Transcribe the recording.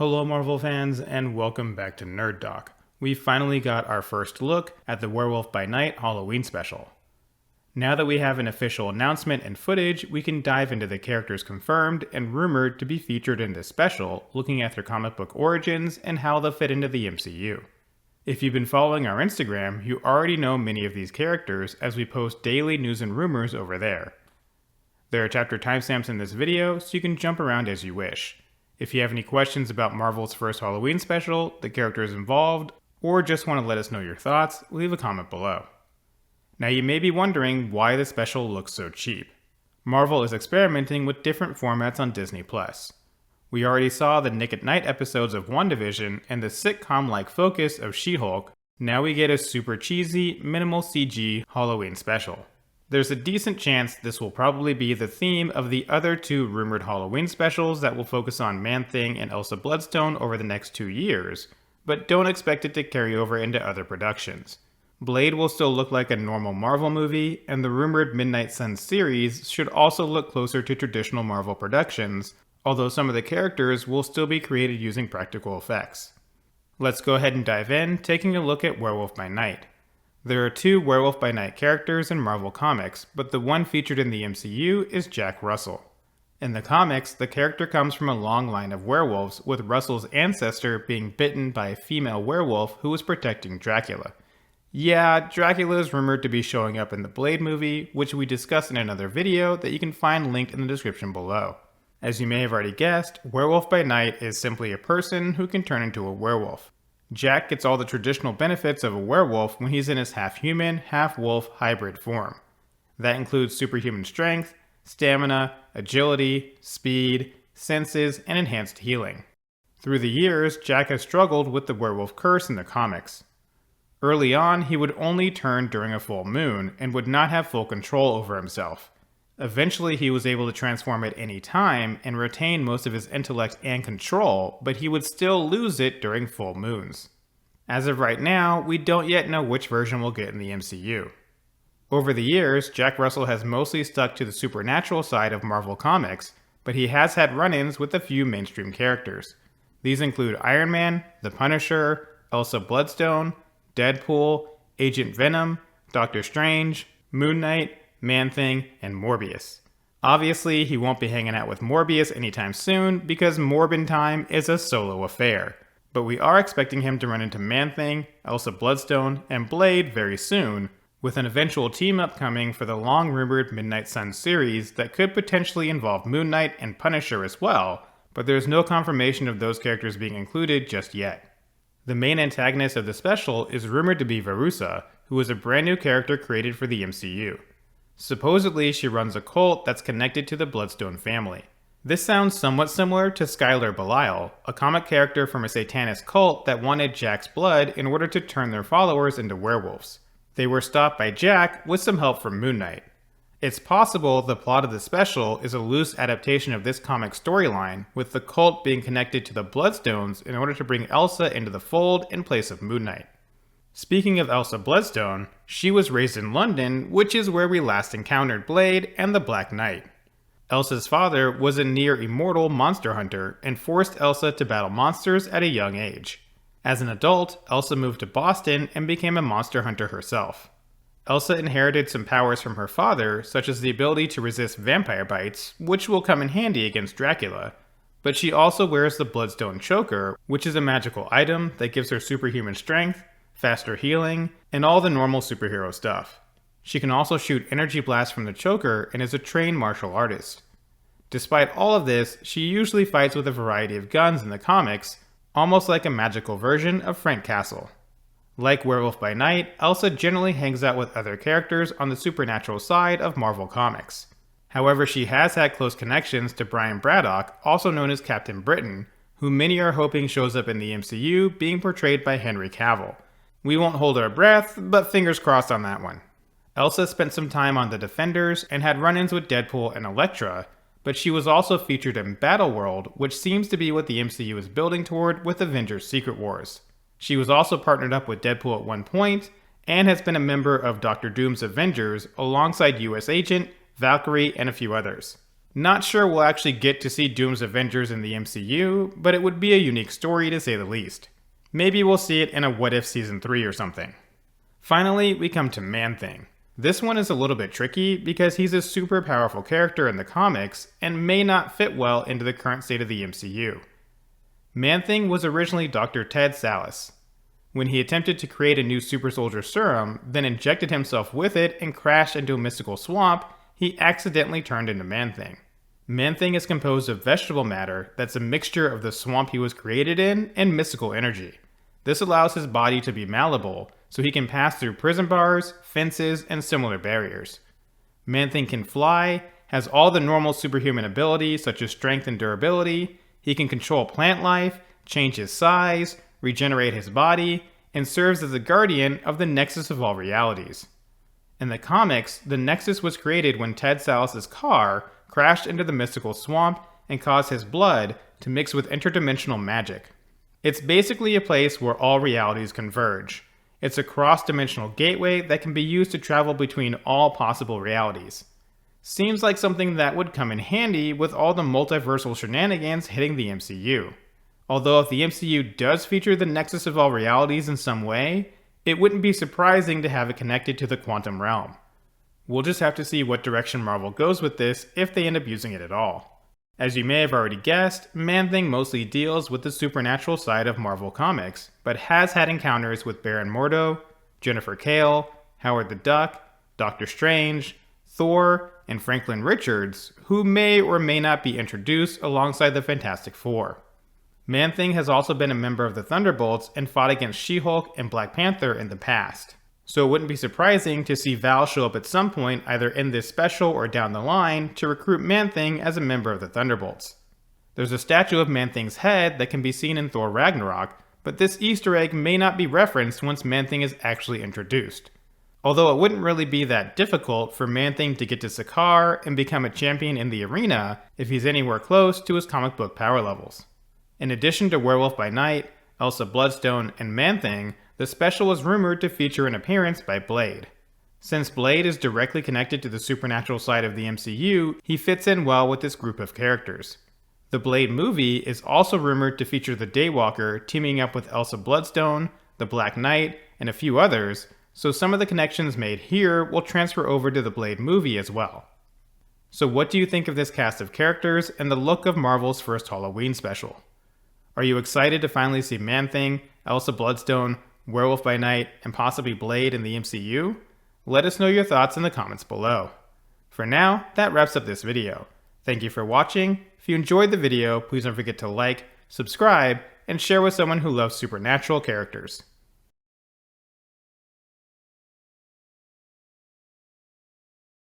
Hello Marvel fans, and welcome back to Nerd Doc. We finally got our first look at the Werewolf by Night Halloween special. Now that we have an official announcement and footage, we can dive into the characters confirmed and rumored to be featured in this special, looking at their comic book origins and how they'll fit into the MCU. If you've been following our Instagram, you already know many of these characters as we post daily news and rumors over there. There are chapter timestamps in this video, so you can jump around as you wish. If you have any questions about Marvel's first Halloween special, the characters involved, or just want to let us know your thoughts, leave a comment below. Now you may be wondering why the special looks so cheap. Marvel is experimenting with different formats on Disney+. We already saw the Nick at Night episodes of WandaVision and the sitcom-like focus of She-Hulk. Now we get a super cheesy, minimal CG Halloween special. There's a decent chance this will probably be the theme of the other two rumored Halloween specials that will focus on Man-Thing and Elsa Bloodstone over the next 2 years, but don't expect it to carry over into other productions. Blade will still look like a normal Marvel movie, and the rumored Midnight Suns series should also look closer to traditional Marvel productions, although some of the characters will still be created using practical effects. Let's go ahead and dive in, taking a look at Werewolf by Night. There are 2 Werewolf by Night characters in Marvel Comics, but the one featured in the MCU is Jack Russell. In the comics, the character comes from a long line of werewolves, with Russell's ancestor being bitten by a female werewolf who was protecting Dracula. Yeah, Dracula is rumored to be showing up in the Blade movie, which we discussed in another video that you can find linked in the description below. As you may have already guessed, Werewolf by Night is simply a person who can turn into a werewolf. Jack gets all the traditional benefits of a werewolf when he's in his half-human, half-wolf hybrid form. That includes superhuman strength, stamina, agility, speed, senses, and enhanced healing. Through the years, Jack has struggled with the werewolf curse in the comics. Early on, he would only turn during a full moon and would not have full control over himself. Eventually, he was able to transform at any time and retain most of his intellect and control, but he would still lose it during full moons. As of right now, we don't yet know which version we'll get in the MCU. Over the years, Jack Russell has mostly stuck to the supernatural side of Marvel Comics, but he has had run-ins with a few mainstream characters. These include Iron Man, the Punisher, Elsa Bloodstone, Deadpool, Agent Venom, Doctor Strange, Moon Knight, Man-Thing, and Morbius. Obviously, he won't be hanging out with Morbius anytime soon because Morbin time is a solo affair. But we are expecting him to run into Man-Thing, Elsa Bloodstone, and Blade very soon, with an eventual team-up coming for the long-rumored Midnight Suns series that could potentially involve Moon Knight and Punisher as well, but there's no confirmation of those characters being included just yet. The main antagonist of the special is rumored to be Verussa, who is a brand new character created for the MCU. Supposedly, she runs a cult that's connected to the Bloodstone family. This sounds somewhat similar to Skylar Belial, a comic character from a satanist cult that wanted Jack's blood in order to turn their followers into werewolves. They were stopped by Jack with some help from Moon Knight. It's possible the plot of the special is a loose adaptation of this comic storyline, with the cult being connected to the Bloodstones in order to bring Elsa into the fold in place of Moon Knight. Speaking of Elsa Bloodstone, she was raised in London, which is where we last encountered Blade and the Black Knight. Elsa's father was a near-immortal monster hunter and forced Elsa to battle monsters at a young age. As an adult, Elsa moved to Boston and became a monster hunter herself. Elsa inherited some powers from her father, such as the ability to resist vampire bites, which will come in handy against Dracula, but she also wears the Bloodstone Choker, which is a magical item that gives her superhuman strength, faster healing, and all the normal superhero stuff. She can also shoot energy blasts from the choker and is a trained martial artist. Despite all of this, she usually fights with a variety of guns in the comics, almost like a magical version of Frank Castle. Like Werewolf by Night, Elsa generally hangs out with other characters on the supernatural side of Marvel Comics. However, she has had close connections to Brian Braddock, also known as Captain Britain, who many are hoping shows up in the MCU, being portrayed by Henry Cavill. We won't hold our breath, but fingers crossed on that one. Elsa spent some time on The Defenders and had run-ins with Deadpool and Elektra, but she was also featured in Battleworld, which seems to be what the MCU is building toward with Avengers Secret Wars. She was also partnered up with Deadpool at one point, and has been a member of Doctor Doom's Avengers alongside US Agent, Valkyrie, and a few others. Not sure we'll actually get to see Doom's Avengers in the MCU, but it would be a unique story to say the least. Maybe we'll see it in a What If Season 3 or something. Finally, we come to Man-Thing. This one is a little bit tricky because he's a super powerful character in the comics and may not fit well into the current state of the MCU. Man-Thing was originally Dr. Ted Sallis. When he attempted to create a new super soldier serum, then injected himself with it and crashed into a mystical swamp, he accidentally turned into Man-Thing. Man-Thing is composed of vegetable matter that's a mixture of the swamp he was created in and mystical energy. This allows his body to be malleable, so he can pass through prison bars, fences, and similar barriers. Man-Thing can fly, has all the normal superhuman abilities such as strength and durability, he can control plant life, change his size, regenerate his body, and serves as the guardian of the Nexus of all realities. In the comics, the Nexus was created when Ted Sallis' car crashed into the mystical swamp and caused his blood to mix with interdimensional magic. It's basically a place where all realities converge. It's a cross-dimensional gateway that can be used to travel between all possible realities. Seems like something that would come in handy with all the multiversal shenanigans hitting the MCU. Although if the MCU does feature the Nexus of all realities in some way, it wouldn't be surprising to have it connected to the quantum realm. We'll just have to see what direction Marvel goes with this if they end up using it at all. As you may have already guessed, Man-Thing mostly deals with the supernatural side of Marvel Comics, but has had encounters with Baron Mordo, Jennifer Kale, Howard the Duck, Doctor Strange, Thor, and Franklin Richards, who may or may not be introduced alongside the Fantastic Four. Man-Thing has also been a member of the Thunderbolts and fought against She-Hulk and Black Panther in the past. So it wouldn't be surprising to see Val show up at some point either in this special or down the line to recruit Man-Thing as a member of the Thunderbolts. There's a statue of Man-Thing's head that can be seen in Thor Ragnarok, but this Easter egg may not be referenced once Man-Thing is actually introduced. Although it wouldn't really be that difficult for Man-Thing to get to Sakaar and become a champion in the arena if he's anywhere close to his comic book power levels. In addition to Werewolf by Night, Elsa Bloodstone, and Man-Thing, the special was rumored to feature an appearance by Blade. Since Blade is directly connected to the supernatural side of the MCU, he fits in well with this group of characters. The Blade movie is also rumored to feature the Daywalker teaming up with Elsa Bloodstone, the Black Knight, and a few others, so some of the connections made here will transfer over to the Blade movie as well. So what do you think of this cast of characters and the look of Marvel's first Halloween special? Are you excited to finally see Man-Thing, Elsa Bloodstone, Werewolf by Night, and possibly Blade in the MCU? Let us know your thoughts in the comments below. For now, that wraps up this video. Thank you for watching. If you enjoyed the video, please don't forget to like, subscribe, and share with someone who loves supernatural characters.